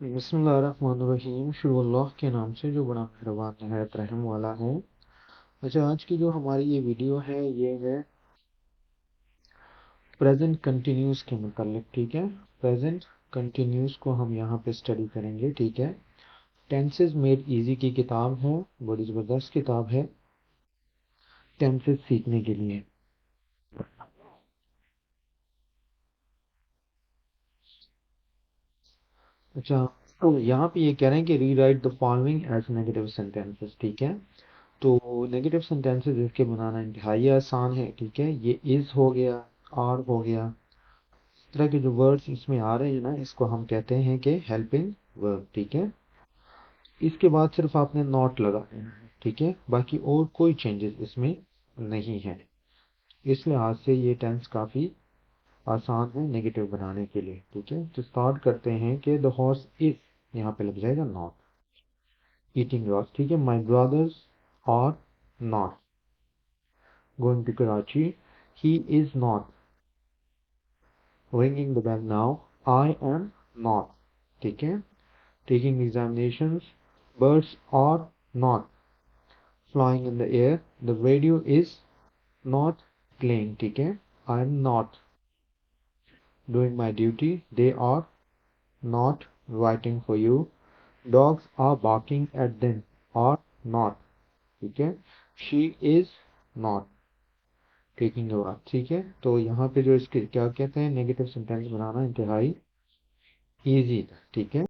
बिस्मिल्लाहिर्रहमानिर्रहीम। शुरू अल्लाह के नाम से जो बड़ा मेहरबान नहायत रहम वाला है। अच्छा, आज की जो हमारी ये वीडियो है ये है प्रेजेंट कंटिन्यूस के मुतालिक। ठीक है, प्रेजेंट कंटिन्यूस को हम यहाँ पे स्टडी करेंगे। ठीक है, टेंसेस मेड इजी की किताब है, बड़ी ज़बरदस्त किताब है टेंसेस सीखने के लिए। अच्छा, तो यहाँ पे ये कह रहे हैं कि rewrite the following as negative sentences. ठीक है, तो नेगेटिव सेंटेंसेस इसके बनाना इंतहाई आसान है। ठीक है, ये इज हो गया, आर हो गया, इस तरह के जो वर्ड्स इसमें आ रहे हैं ना, इसको हम कहते हैं कि हेल्पिंग वर्ब। ठीक है, इसके बाद सिर्फ आपने नॉट लगाना है। ठीक है, बाकी और कोई चेंजेस इसमें नहीं है। इस लिहाज से ये टेंस काफ़ी आसान है नेगेटिव बनाने के लिए। ठीक है, तो स्टार्ट करते हैं कि द हॉर्स इज, यहाँ पे लग जाएगा नॉट ईटिंग ग्रास। ठीक है, my brothers are not going to Karachi, he is not ringing the bell now, I am not। ठीक है, taking examinations, birds are not flying in the air, the radio is not playing। ठीक है, I am not doing my duty, they are not writing for you, dogs are barking at them, are not। ठीक है, she is not taking a bath। ठीक है, तो यहाँ पे जो इसके क्या कहते हैं नेगेटिव सेंटेंस बनाना इंतहाई इजी था। ठीक है।